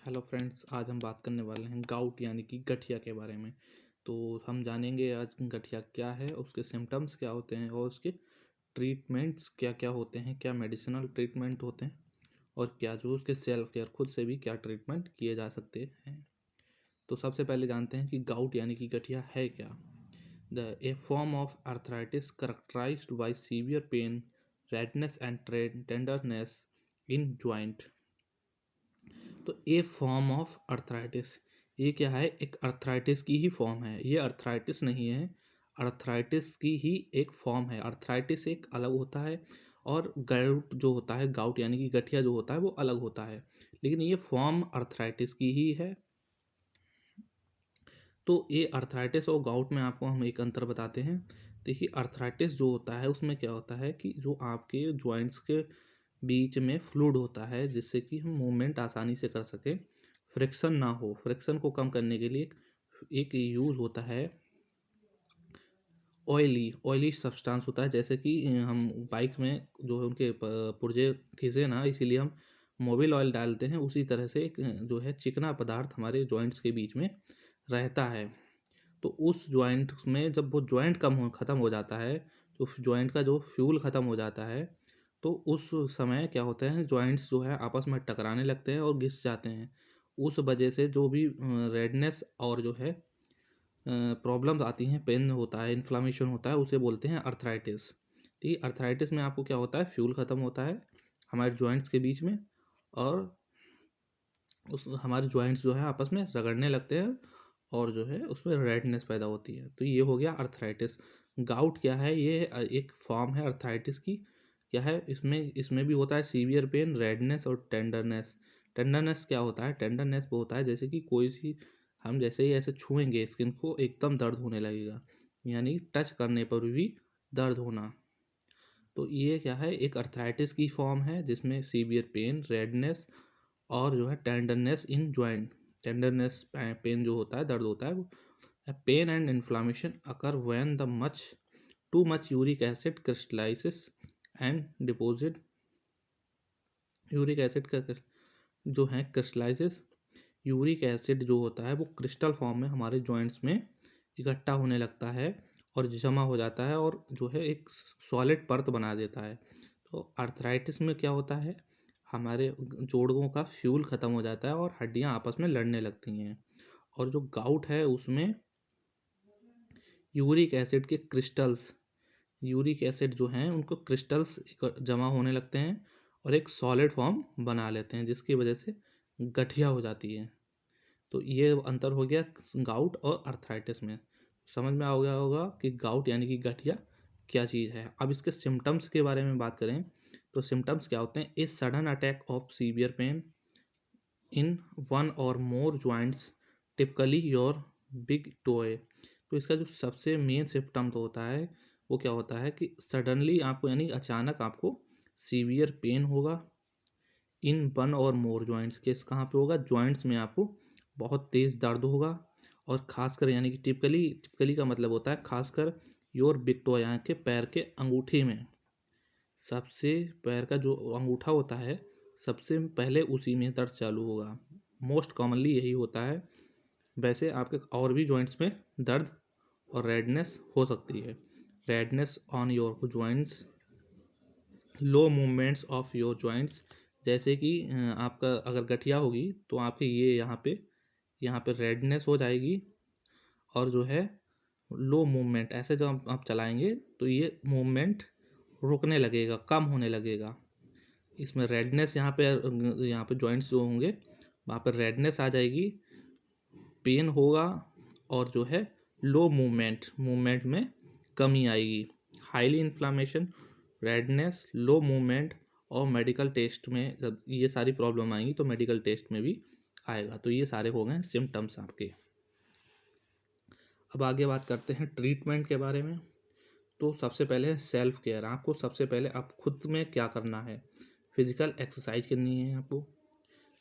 Hello friends, आज हम बात करने वाले हैं गाउट यानी कि गठिया के बारे में। तो हम जानेंगे आज गठिया क्या है, उसके सिम्टम्स क्या होते हैं और उसके ट्रीटमेंट्स क्या क्या होते हैं, क्या मेडिसिनल ट्रीटमेंट होते हैं और क्या जो उसके सेल्फ केयर खुद से भी क्या ट्रीटमेंट किए जा सकते हैं। तो सबसे पहले जानते हैं कि गाउट यानी कि गठिया है क्या। A form of arthritis characterised by severe pain, redness and tenderness in joint. तो ए फॉर्म ऑफ अर्थराइटिस, ये क्या है, एक अर्थराइटिस की ही फॉर्म है। ये अर्थराइटिस नहीं है, अर्थराइटिस की ही एक फॉर्म है। अर्थराइटिस एक अलग होता है और गाउट जो होता है, गाउट यानी कि गठिया जो होता है वो अलग होता है, लेकिन ये फॉर्म अर्थराइटिस की ही है। तो ये अर्थराइटिस और गाउट में आपको हम एक अंतर बताते हैं। देखिए, अर्थराइटिस जो होता है उसमें क्या होता है कि जो आपके जॉइंट्स के बीच में फ्लूइड होता है, जिससे कि हम मूवमेंट आसानी से कर सकें, फ्रिक्शन ना हो। फ्रिक्शन को कम करने के लिए एक यूज़ होता है ऑयली सब्सटेंस होता है। जैसे कि हम बाइक में जो है उनके पुर्जे खींचे ना, इसीलिए हम मोबिल ऑयल डालते हैं। उसी तरह से एक जो है चिकना पदार्थ हमारे जॉइंट्स के बीच में रहता है। तो उस जॉइंट में जब वो जॉइंट ख़त्म हो जाता है, तो जॉइंट का जो फ्यूल ख़त्म हो जाता है, तो उस समय क्या होता है, जॉइंट्स जो है आपस में टकराने लगते हैं और घिस जाते हैं। उस वजह से जो भी रेडनेस और जो है प्रॉब्लम्स आती हैं, पेन होता है, इन्फ्लामेशन होता है, उसे बोलते हैं अर्थराइटिस। ठीक है, अर्थराइटिस में आपको क्या होता है, फ्यूल ख़त्म होता है हमारे जॉइंट्स के बीच में और उस हमारे जॉइंट्स जो है आपस में रगड़ने लगते हैं और जो है उसमें रेडनेस पैदा होती है। तो ये हो गया अर्थराइटिस। गाउट क्या है, ये एक फॉर्म है अर्थराइटिस की। क्या है इसमें, इसमें भी होता है सीवियर पेन, रेडनेस और टेंडरनेस। टेंडरनेस क्या होता है, टेंडरनेस वो होता है जैसे कि कोई सी, हम जैसे ही ऐसे छुएंगे स्किन को, एकदम दर्द होने लगेगा, यानी टच करने पर भी दर्द होना। तो ये क्या है, एक अर्थराइटिस की फॉर्म है जिसमें सीवियर पेन, रेडनेस और जो है tenderness in joint. Tenderness pain जो होता है, दर्द होता है वो। Pain and inflammation occur when the too much uric acid crystallises and deposit. Uric acid का जो है क्रिस्टलाइसिस, यूरिक एसिड जो होता है वो क्रिस्टल फॉर्म में हमारे जॉइंट्स में इकट्ठा होने लगता है और जमा हो जाता है और जो है एक सॉलिड परत बना देता है। तो अर्थराइटिस में क्या होता है, हमारे जोड़ों का फ्यूल ख़त्म हो जाता है और हड्डियां आपस में लड़ने लगती हैं। और जो गाउट है उसमें यूरिक एसिड के क्रिस्टल्स, यूरिक एसिड जो हैं उनको क्रिस्टल्स जमा होने लगते हैं और एक सॉलिड फॉर्म बना लेते हैं, जिसकी वजह से गठिया हो जाती है। तो ये अंतर हो गया गाउट और अर्थराइटिस में। समझ में आ गया होगा कि गाउट यानी कि गठिया क्या चीज़ है। अब इसके सिम्टम्स के बारे में बात करें तो सिम्टम्स क्या होते हैं। A sudden attack of severe pain in one और मोर जॉइंट्स, टिपिकली योर बिग टोए। तो इसका जो सबसे मेन सिम्टम तो होता है वो क्या होता है कि सडनली आपको, यानी अचानक आपको सीवियर पेन होगा इन वन और मोर जॉइंट्स। केस कहाँ पे होगा, जॉइंट्स में आपको बहुत तेज़ दर्द होगा और खासकर, यानी कि टिपिकली, टिपिकली का मतलब होता है खासकर योर बिग टो, यहाँ के पैर के अंगूठे में। सबसे पैर का जो अंगूठा होता है सबसे पहले उसी में दर्द चालू होगा। मोस्ट कॉमनली यही होता है। वैसे आपके और भी जॉइंट्स में दर्द और रेडनेस हो सकती है। Redness on your joints, low movements of your joints. जैसे कि आपका अगर गठिया होगी तो आपके ये यहाँ पे रेडनेस हो जाएगी और जो है लो मूवमेंट, ऐसे जब आप चलाएंगे तो ये मूवमेंट रुकने लगेगा, कम होने लगेगा। इसमें रेडनेस यहाँ पे जॉइंट्स जो होंगे वहाँ पर रेडनेस आ जाएगी, पेन होगा और जो है लो मूवमेंट में कमी आएगी। हाईली इन्फ्लामेशन, रेडनेस, लो मूवमेंट और मेडिकल टेस्ट में जब ये सारी प्रॉब्लम आएंगी तो मेडिकल टेस्ट में भी आएगा। तो ये सारे हो गए सिम्टम्स आपके। अब आगे बात करते हैं ट्रीटमेंट के बारे में। तो सबसे पहले है सेल्फ केयर। आपको सबसे पहले आप खुद में क्या करना है, फिजिकल एक्सरसाइज करनी है आपको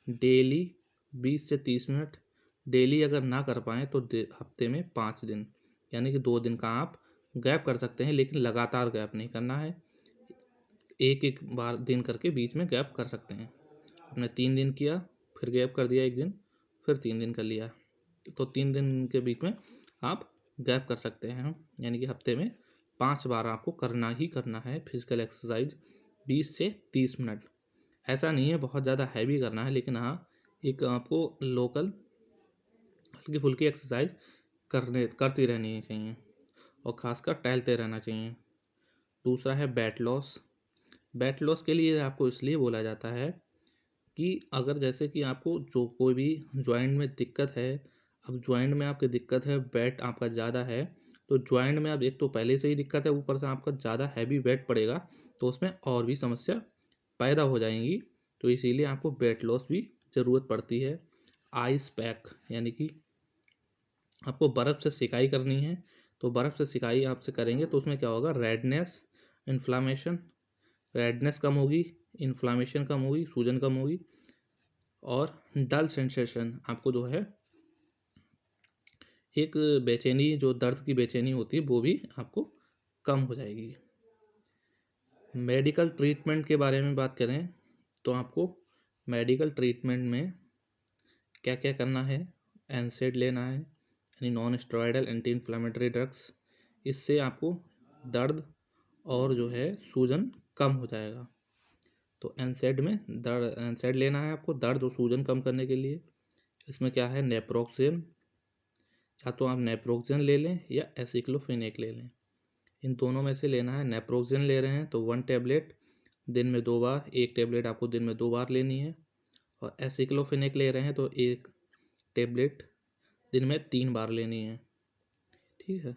डेली 20 से 30 मिनट। डेली अगर ना कर पाएँ तो हफ्ते में 5 दिन, यानी कि 2 दिन का आप गैप कर सकते हैं, लेकिन लगातार गैप नहीं करना है। एक एक बार दिन करके बीच में गैप कर सकते हैं। आपने 3 दिन किया फिर गैप कर दिया 1 दिन, फिर 3 दिन कर लिया। तो 3 दिन के बीच में आप गैप कर सकते हैं, यानी कि हफ्ते में 5 बार आपको करना ही करना है फिजिकल एक्सरसाइज 20 से 30 मिनट। ऐसा नहीं है बहुत ज़्यादा हैवी करना है, लेकिन हाँ एक आपको लोकल हल्की फुल्की एक्सरसाइज करती रहनी चाहिए और ख़ासकर टहलते रहना चाहिए। दूसरा है वेट लॉस। वेट लॉस के लिए आपको इसलिए बोला जाता है कि अगर जैसे कि आपको जो कोई भी जॉइंट में दिक्कत है, अब जॉइंट में आपकी दिक्कत है, वेट आपका ज़्यादा है, तो जॉइंट में अब एक तो पहले से ही दिक्कत है, ऊपर से आपका ज़्यादा हैवी वेट पड़ेगा तो उसमें और भी समस्या पैदा हो जाएंगी। तो इसीलिए आपको वेट लॉस भी ज़रूरत पड़ती है। आइस पैक, यानी कि आपको बर्फ़ से सिकाई करनी है, तो बर्फ़ से सिकाई आपसे करेंगे तो उसमें क्या होगा, रेडनेस, इन्फ्लामेशन, रेडनेस कम होगी, इन्फ्लामेशन कम होगी, सूजन कम होगी, और डल सेंसेशन, आपको जो है एक बेचैनी, जो दर्द की बेचैनी होती है वो भी आपको कम हो जाएगी। मेडिकल ट्रीटमेंट के बारे में बात करें तो आपको मेडिकल ट्रीटमेंट में क्या क्या करना है, एनसेड लेना है, यानी non steroidal anti inflammatory drugs. इससे आपको दर्द और जो है सूजन कम हो जाएगा। तो एनसेड में एनसेड लेना है आपको दर्द और सूजन कम करने के लिए। इसमें क्या है, नेप्रोक्सेन, या तो आप नेप्रोक्सेन ले लें या एसिक्लोफेनेक ले लें, इन दोनों में से लेना है। नेप्रोक्सेन ले रहे हैं तो 1 टैबलेट दिन में 2 बार, 1 टैबलेट आपको दिन में 2 बार लेनी है। और एसिक्लोफेनेक ले रहे हैं तो 1 टैबलेट दिन में 3 बार लेनी है। ठीक है।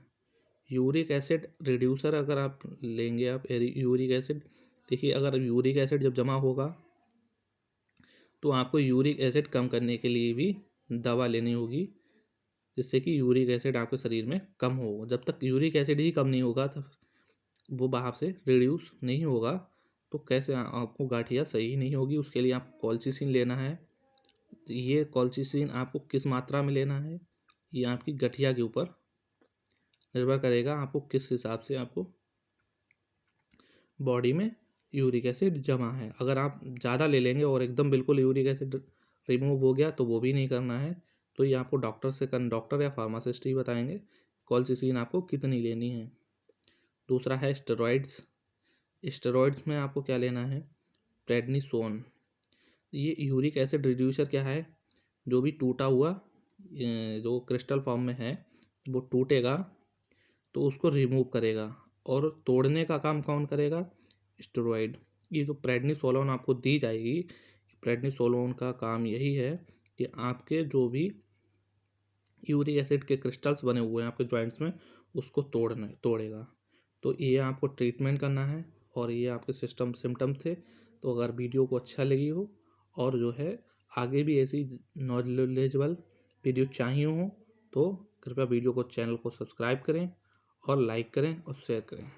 यूरिक एसिड रिड्यूसर अगर आप लेंगे, आप यूरिक एसिड, देखिए अगर यूरिक एसिड जब जमा होगा तो आपको यूरिक एसिड कम करने के लिए भी दवा लेनी होगी, जिससे कि यूरिक एसिड आपके शरीर में कम हो। जब तक यूरिक एसिड ही कम नहीं होगा, तब वो बाहर से रिड्यूस नहीं होगा, तो कैसे आपको गठिया सही नहीं होगी। उसके लिए आपको कॉल्चिसिन लेना है। ये कॉल्चिसिन आपको किस मात्रा में लेना है, ये आपकी गठिया के ऊपर निर्भर करेगा, आपको किस हिसाब से आपको बॉडी में यूरिक एसिड जमा है। अगर आप ज़्यादा ले लेंगे और एकदम बिल्कुल यूरिक एसिड रिमूव हो गया तो वो भी नहीं करना है। तो ये आपको डॉक्टर या फार्मासिस्ट ही बताएंगे कॉल्चिसिन आपको कितनी लेनी है। दूसरा है स्टेरॉइड्स। स्टेरॉइड्स में आपको क्या लेना है, प्रेडनिसोन। ये यूरिक एसिड रिड्यूसर क्या है, जो भी टूटा हुआ जो क्रिस्टल फॉर्म में है वो टूटेगा तो उसको रिमूव करेगा, और तोड़ने का काम कौन करेगा, स्टेरॉइड। ये जो प्रेडनिसोलोन आपको दी जाएगी, प्रेडनिसोलोन का काम यही है कि आपके जो भी यूरिक एसिड के क्रिस्टल्स बने हुए हैं आपके जॉइंट्स में, उसको तोड़ेगा। तो ये आपको ट्रीटमेंट करना है, और ये आपके सिम्टम थे। तो अगर वीडियो को अच्छा लगी हो और जो है आगे भी ऐसी नॉलेजेबल वीडियो चाहिए हो तो कृपया वीडियो को, चैनल को सब्सक्राइब करें और लाइक करें और शेयर करें।